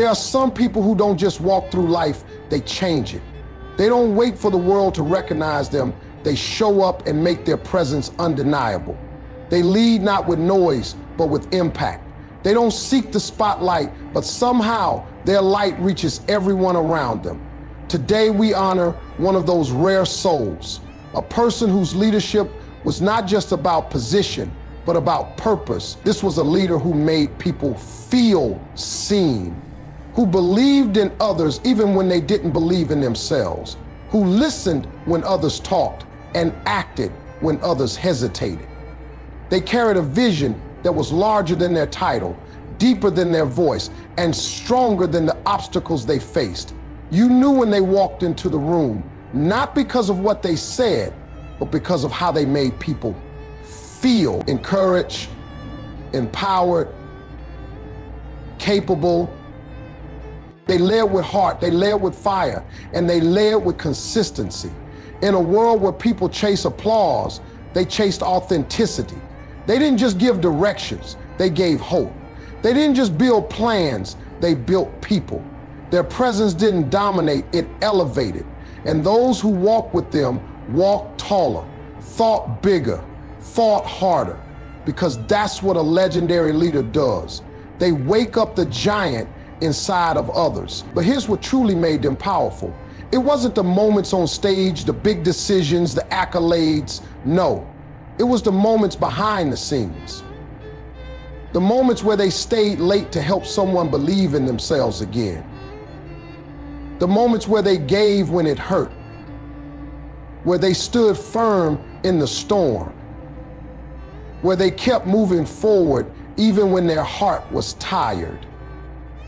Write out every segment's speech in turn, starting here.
There are some people who don't just walk through life, they change it. They don't wait for the world to recognize them. They show up and make their presence undeniable. They lead not with noise, but with impact. They don't seek the spotlight, but somehow their light reaches everyone around them. Today we honor one of those rare souls, a person whose leadership was not just about position, but about purpose. This was a leader who made people feel seen, who believed in others even when they didn't believe in themselves, who listened when others talked and acted when others hesitated. They carried a vision that was larger than their title, deeper than their voice, and stronger than the obstacles they faced. You knew when they walked into the room, not because of what they said, but because of how they made people feel encouraged, empowered, capable. They led with heart, they led with fire, and they led with consistency. In a world where people chase applause, they chased authenticity. They didn't just give directions, they gave hope. They didn't just build plans, they built people. Their presence didn't dominate, it elevated. And those who walked with them walked taller, thought bigger, fought harder, because that's what a legendary leader does. They wake up the giant inside of others. But here's what truly made them powerful. It wasn't the moments on stage, the big decisions, the accolades. No, it was the moments behind the scenes. The moments where they stayed late to help someone believe in themselves again. The moments where they gave when it hurt, where they stood firm in the storm, where they kept moving forward even when their heart was tired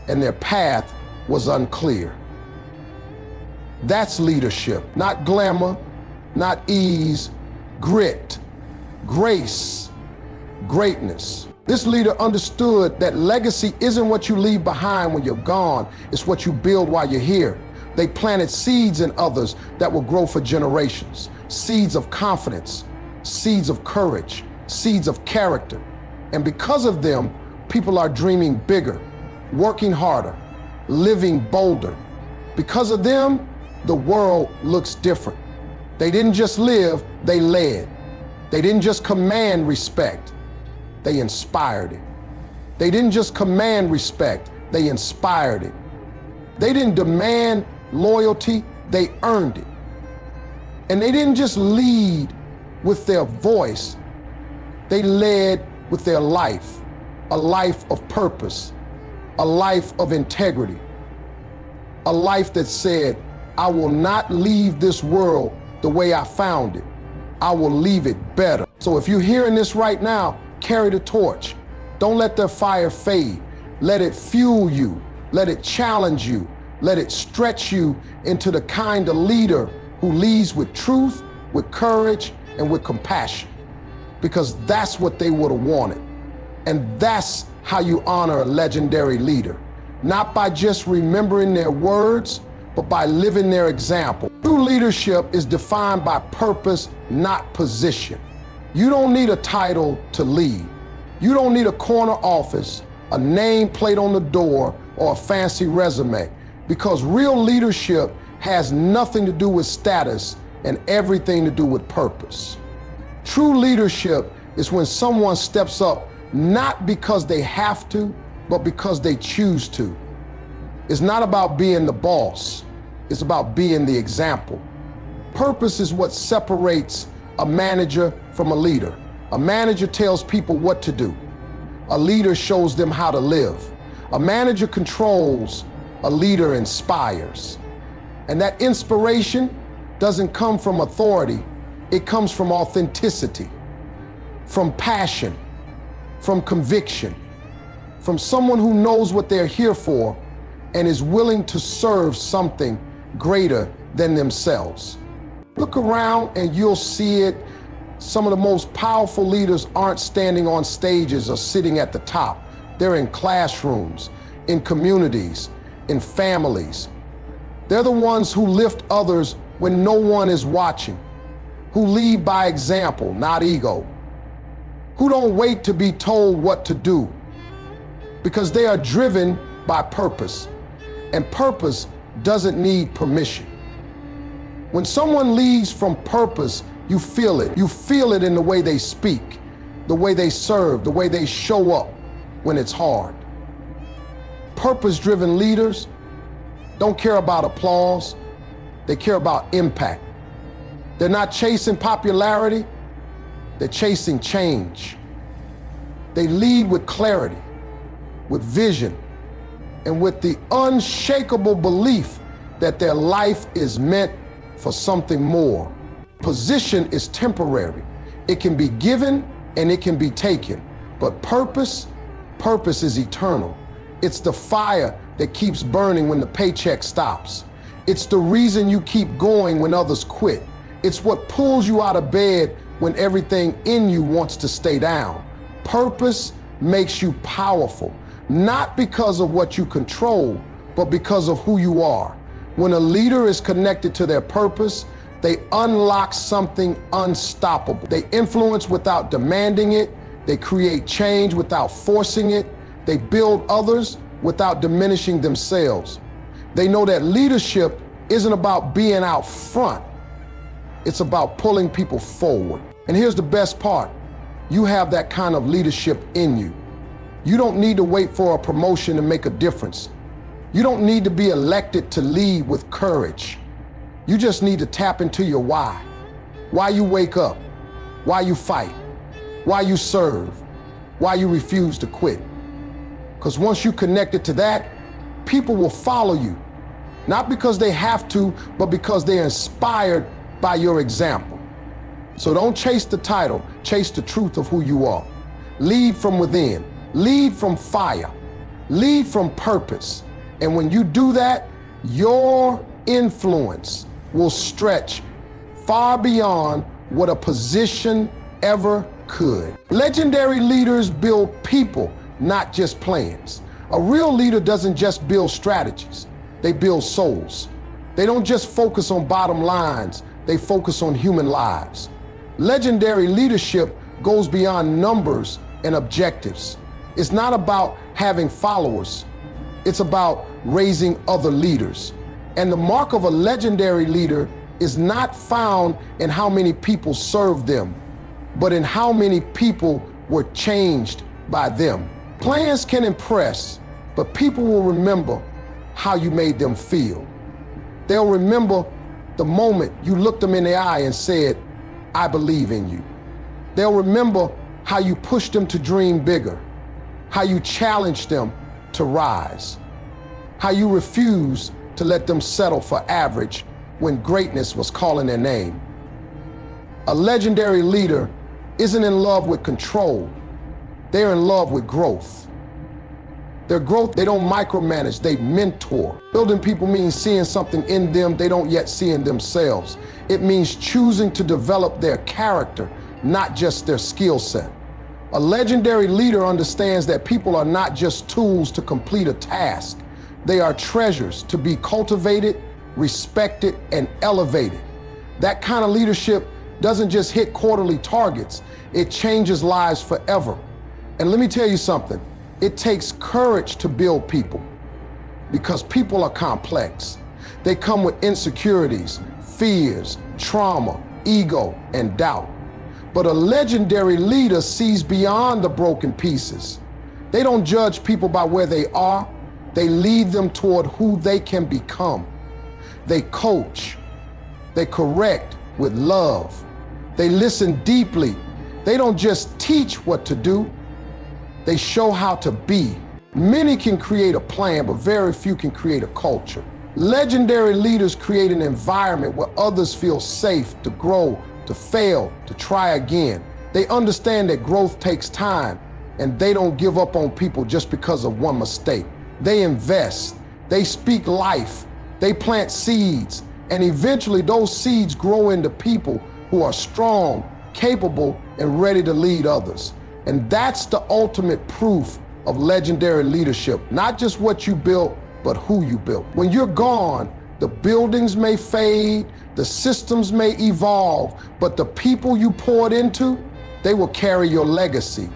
and their path was unclear. That's leadership, not glamour, not ease, grit, grace, greatness. This leader understood that legacy isn't what you leave behind when you're gone, it's what you build while you're here. They planted seeds in others that will grow for generations. Seeds of confidence, seeds of courage, seeds of character. And because of them, people are dreaming bigger, working harder, living bolder. Because of them, the world looks different. They didn't just live, they led. They didn't just command respect, they inspired it. They didn't just command respect, they inspired it. They didn't demand loyalty, they earned it. And they didn't just lead with their voice, they led with their life, a life of purpose, a life of integrity, a life that said, I will not leave this world the way I found it. I will leave it better. So if you're hearing this right now, carry the torch. Don't let their fire fade. Let it fuel you. Let it challenge you. Let it stretch you into the kind of leader who leads with truth, with courage, and with compassion. Because that's what they would have wanted. And that's how you honor a legendary leader. Not by just remembering their words, but by living their example. True leadership is defined by purpose, not position. You don't need a title to lead. You don't need a corner office, a name plate on the door, or a fancy resume. Because real leadership has nothing to do with status and everything to do with purpose. True leadership is when someone steps up not because they have to, but because they choose to. It's not about being the boss, it's about being the example. Purpose is what separates a manager from a leader. A manager tells people what to do. A leader shows them how to live. A manager controls, a leader inspires. And that inspiration doesn't come from authority, it comes from authenticity, from passion, from conviction, from someone who knows what they're here for and is willing to serve something greater than themselves. Look around and you'll see it. Some of the most powerful leaders aren't standing on stages or sitting at the top. They're in classrooms, in communities, in families. They're the ones who lift others when no one is watching, who lead by example, not ego, who don't wait to be told what to do, because they are driven by purpose. And purpose doesn't need permission. When someone leads from purpose, you feel it. You feel it in the way they speak, the way they serve, the way they show up when it's hard. Purpose-driven leaders don't care about applause. They care about impact. They're not chasing popularity. They're chasing change. They lead with clarity, with vision, and with the unshakable belief that their life is meant for something more. Position is temporary. It can be given and it can be taken. But purpose is eternal. It's the fire that keeps burning when the paycheck stops. It's the reason you keep going when others quit. It's what pulls you out of bed when everything in you wants to stay down. Purpose makes you powerful, not because of what you control, but because of who you are. When a leader is connected to their purpose, they unlock something unstoppable. They influence without demanding it. They create change without forcing it. They build others without diminishing themselves. They know that leadership isn't about being out front. It's about pulling people forward. And here's the best part. You have that kind of leadership in you. You don't need to wait for a promotion to make a difference. You don't need to be elected to lead with courage. You just need to tap into your why. Why you wake up, why you fight, why you serve, why you refuse to quit. Because once you connected to that, people will follow you. Not because they have to, but because they're inspired by your example. So don't chase the title, chase the truth of who you are. Lead from within, lead from fire, lead from purpose. And when you do that, your influence will stretch far beyond what a position ever could. Legendary leaders build people, not just plans. A real leader doesn't just build strategies, they build souls. They don't just focus on bottom lines, they focus on human lives. Legendary leadership goes beyond numbers and objectives. It's not about having followers, it's about raising other leaders. And the mark of a legendary leader is not found in how many people serve them, but in how many people were changed by them. Plans can impress, but people will remember how you made them feel. They'll remember the moment you looked them in the eye and said, I believe in you. They'll remember how you pushed them to dream bigger, how you challenged them to rise, how you refused to let them settle for average when greatness was calling their name. A legendary leader isn't in love with control, they're in love with growth. Their growth, they don't micromanage, they mentor. Building people means seeing something in them they don't yet see in themselves. It means choosing to develop their character, not just their skill set. A legendary leader understands that people are not just tools to complete a task. They are treasures to be cultivated, respected, and elevated. That kind of leadership doesn't just hit quarterly targets, it changes lives forever. And let me tell you something, it takes courage to build people because people are complex. They come with insecurities, fears, trauma, ego, and doubt. But a legendary leader sees beyond the broken pieces. They don't judge people by where they are, they lead them toward who they can become. They coach, they correct with love, they listen deeply. They don't just teach what to do, they show how to be. Many can create a plan, but very few can create a culture. Legendary leaders create an environment where others feel safe to grow, to fail, to try again. They understand that growth takes time, and they don't give up on people just because of one mistake. They invest, they speak life, they plant seeds, and eventually those seeds grow into people who are strong, capable, and ready to lead others. And that's the ultimate proof of legendary leadership, not just what you built, but who you built. When you're gone, the buildings may fade, the systems may evolve, but the people you poured into, they will carry your legacy.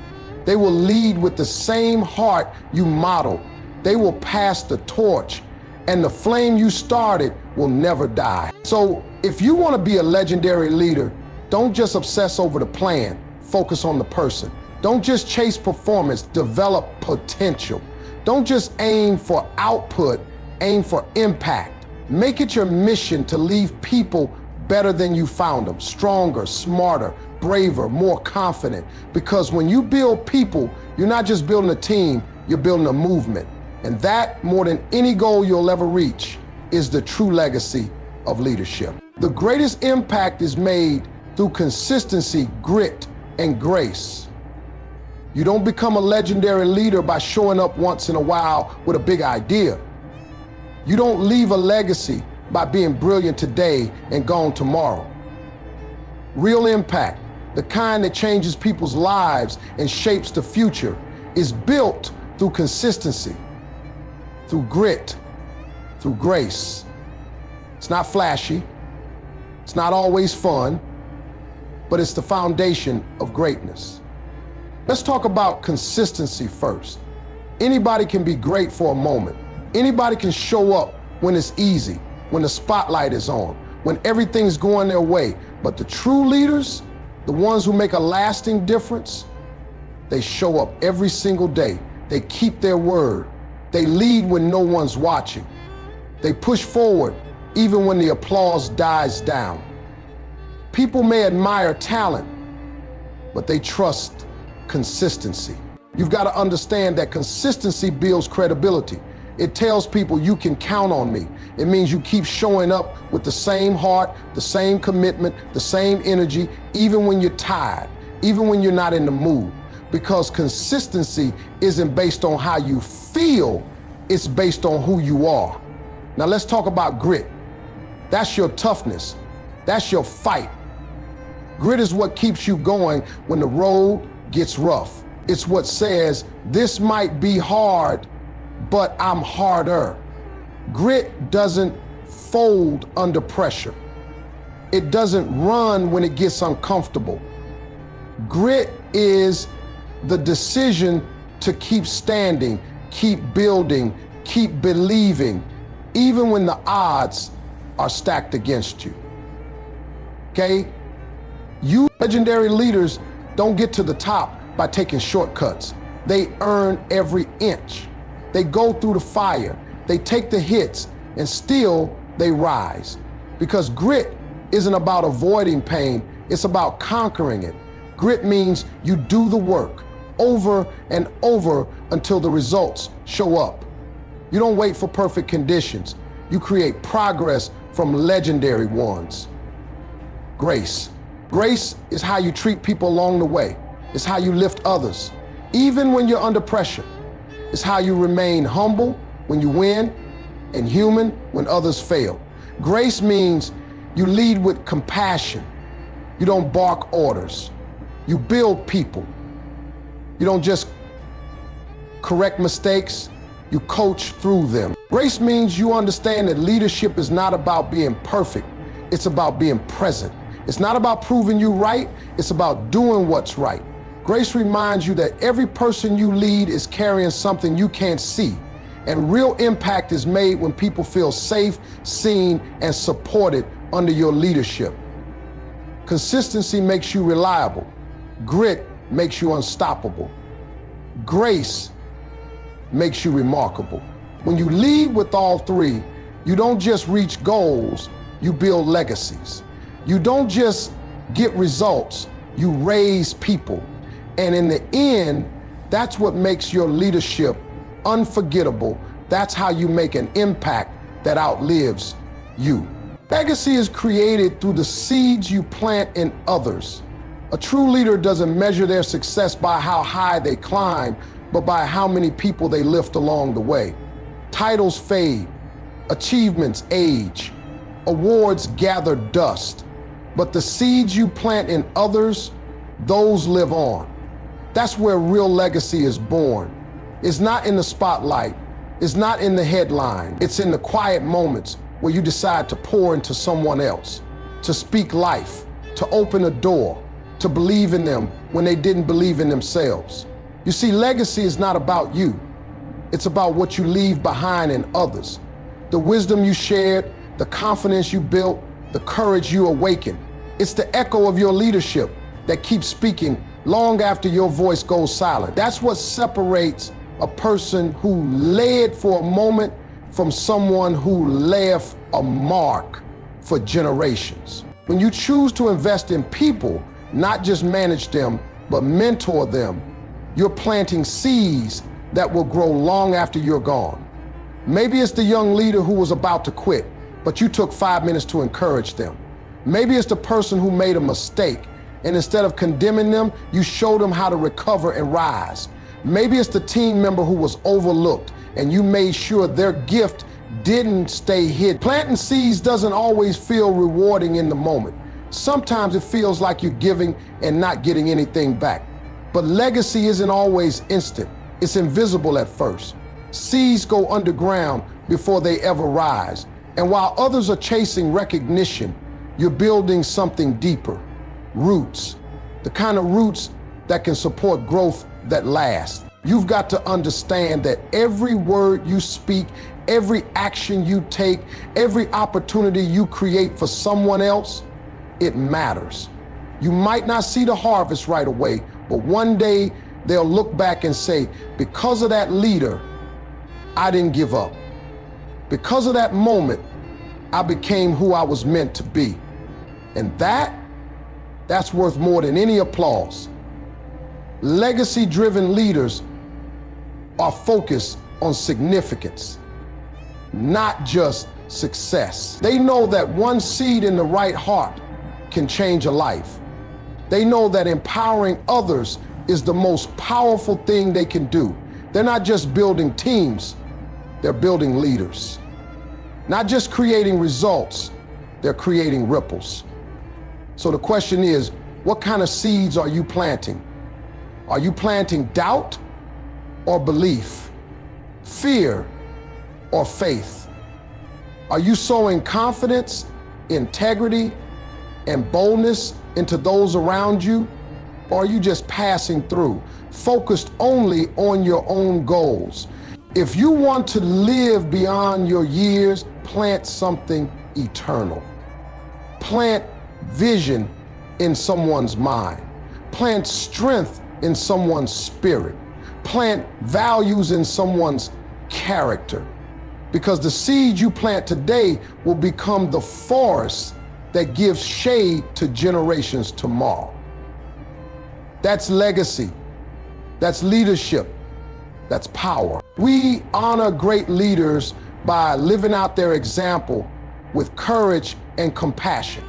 They will lead with the same heart you modeled. They will pass the torch, and the flame you started will never die. So if you want to be a legendary leader, don't just obsess over the plan, focus on the person. Don't just chase performance, develop potential. Don't just aim for output, aim for impact. Make it your mission to leave people better than you found them, stronger, smarter, braver, more confident. Because when you build people, you're not just building a team, you're building a movement. And that, more than any goal you'll ever reach, is the true legacy of leadership. The greatest impact is made through consistency, grit, and grace. You don't become a legendary leader by showing up once in a while with a big idea. You don't leave a legacy by being brilliant today and gone tomorrow. Real impact, the kind that changes people's lives and shapes the future, is built through consistency, through grit, through grace. It's not flashy, it's not always fun, but it's the foundation of greatness. Let's talk about consistency first. Anybody can be great for a moment. Anybody can show up when it's easy, when the spotlight is on, when everything's going their way. But the true leaders, the ones who make a lasting difference, they show up every single day. They keep their word. They lead when no one's watching. They push forward even when the applause dies down. People may admire talent, but they trust consistency. You've got to understand that consistency builds credibility. It tells people you can count on me. It means you keep showing up with the same heart, the same commitment, the same energy, even when you're tired, even when you're not in the mood. Because consistency isn't based on how you feel, it's based on who you are. Now let's talk about grit. That's your toughness. That's your fight. Grit is what keeps you going when the road gets rough. It's what says, this might be hard, but I'm harder. Grit doesn't fold under pressure. It doesn't run when it gets uncomfortable. Grit is the decision to keep standing, keep building, keep believing, even when the odds are stacked against you. Okay? You legendary leaders don't get to the top by taking shortcuts. They earn every inch. They go through the fire. They take the hits, and still they rise. Because grit isn't about avoiding pain, it's about conquering it. Grit means you do the work over and over until the results show up. You don't wait for perfect conditions. You create progress from legendary ones. Grace. Grace is how you treat people along the way. It's how you lift others, even when you're under pressure. It's how you remain humble when you win and human when others fail. Grace means you lead with compassion. You don't bark orders. You build people. You don't just correct mistakes, you coach through them. Grace means you understand that leadership is not about being perfect, it's about being present. It's not about proving you right, it's about doing what's right. Grace reminds you that every person you lead is carrying something you can't see, and real impact is made when people feel safe, seen, and supported under your leadership. Consistency makes you reliable. Grit makes you unstoppable. Grace makes you remarkable. When you lead with all three, you don't just reach goals, you build legacies. You don't just get results, you raise people. And in the end, that's what makes your leadership unforgettable. That's how you make an impact that outlives you. Legacy is created through the seeds you plant in others. A true leader doesn't measure their success by how high they climb, but by how many people they lift along the way. Titles fade, achievements age, awards gather dust, but the seeds you plant in others, those live on. That's where real legacy is born. It's not in the spotlight, it's not in the headline, it's in the quiet moments where you decide to pour into someone else, to speak life, to open a door, to believe in them when they didn't believe in themselves. You see, legacy is not about you. It's about what you leave behind in others. the wisdom you shared, the confidence you built, the courage you awakened. It's the echo of your leadership that keeps speaking long after your voice goes silent. That's what separates a person who led for a moment from someone who left a mark for generations. When you choose to invest in people, not just manage them, but mentor them, you're planting seeds that will grow long after you're gone. Maybe it's the young leader who was about to quit, but you took 5 minutes to encourage them. Maybe it's the person who made a mistake, and instead of condemning them, you showed them how to recover and rise. Maybe it's the team member who was overlooked, and you made sure their gift didn't stay hidden. Planting seeds doesn't always feel rewarding in the moment. Sometimes it feels like you're giving and not getting anything back. But legacy isn't always instant. It's invisible at first. Seeds go underground before they ever rise. And while others are chasing recognition, you're building something deeper. Roots. The kind of roots that can support growth that lasts. You've got to understand that every word you speak, every action you take, every opportunity you create for someone else, it matters. You might not see the harvest right away, but one day they'll look back and say, because of that leader, I didn't give up. Because of that moment, I became who I was meant to be. And that's worth more than any applause. Legacy-driven leaders are focused on significance, not just success. They know that one seed in the right heart can change a life. They know that empowering others is the most powerful thing they can do. They're not just building teams, they're building leaders. Not just creating results, they're creating ripples. So the question is, what kind of seeds are you planting? Are you planting doubt or belief? Fear or faith? Are you sowing confidence, integrity, and boldness into those around you? Or are you just passing through, focused only on your own goals? If you want to live beyond your years, plant something eternal. Plant vision in someone's mind. Plant strength in someone's spirit. Plant values in someone's character. Because the seed you plant today will become the forest that gives shade to generations tomorrow. That's legacy. That's leadership. That's power. We honor great leaders by living out their example with courage and compassion.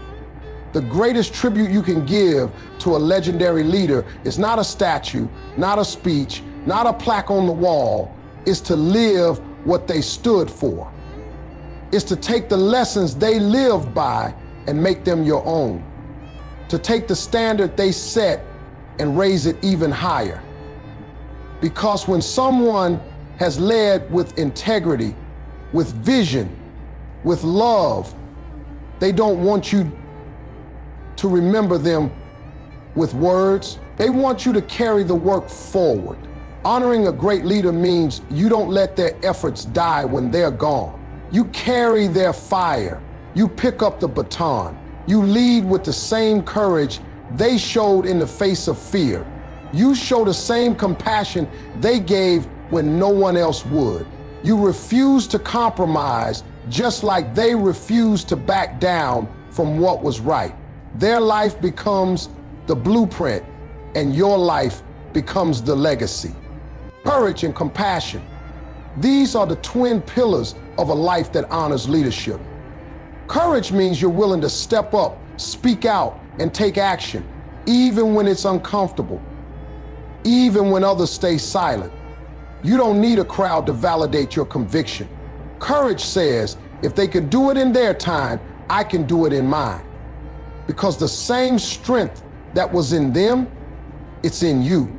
The greatest tribute you can give to a legendary leader is not a statue, not a speech, not a plaque on the wall. It's to live what they stood for. It's to take the lessons they lived by and make them your own. To take the standard they set and raise it even higher. Because when someone has led with integrity, with vision, with love, they don't want you to remember them with words. They want you to carry the work forward. Honoring a great leader means you don't let their efforts die when they're gone. You carry their fire. You pick up the baton. You lead with the same courage they showed in the face of fear. You show the same compassion they gave when no one else would. You refuse to compromise just like they refused to back down from what was right. Their life becomes the blueprint and your life becomes the legacy. Courage and compassion. These are the twin pillars of a life that honors leadership. Courage means you're willing to step up, speak out, and take action, even when it's uncomfortable, even when others stay silent. You don't need a crowd to validate your conviction. Courage says, if they can do it in their time, I can do it in mine. Because the same strength that was in them, it's in you.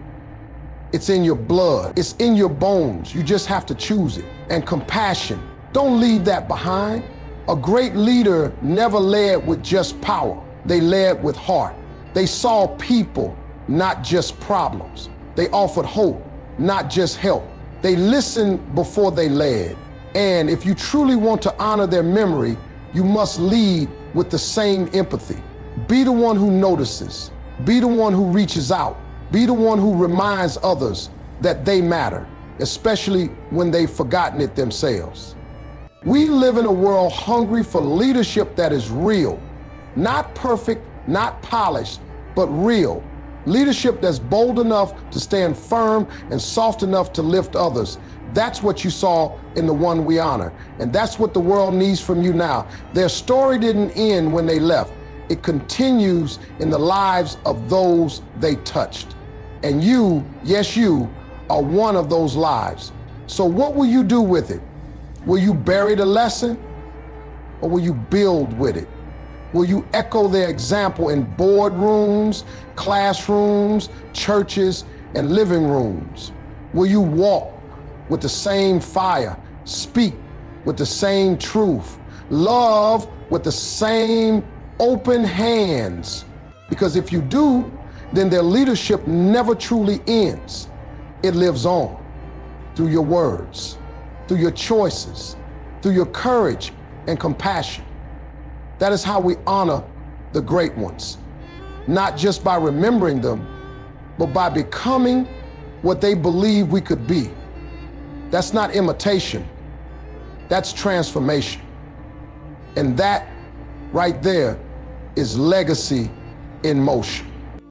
It's in your blood. It's in your bones. You just have to choose it. And compassion, don't leave that behind. A great leader never led with just power. They led with heart. They saw people, not just problems. They offered hope, not just help. They listened before they led. And if you truly want to honor their memory, you must lead with the same empathy. Be the one who notices. Be the one who reaches out. Be the one who reminds others that they matter, especially when they've forgotten it themselves. We live in a world hungry for leadership that is real, not perfect, not polished, but real. Leadership that's bold enough to stand firm and soft enough to lift others. That's what you saw in the one we honor. And that's what the world needs from you now. Their story didn't end when they left. It continues in the lives of those they touched. And you, yes, you, are one of those lives. So what will you do with it? Will you bury the lesson, or will you build with it? Will you echo their example in boardrooms, classrooms, churches, and living rooms? Will you walk with the same fire, speak with the same truth, love with the same open hands? Because if you do, then their leadership never truly ends. It lives on through your words, through your choices, through your courage and compassion. That is how we honor the great ones, not just by remembering them, but by becoming what they believe we could be. That's not imitation, that's transformation. And that right there is legacy in motion.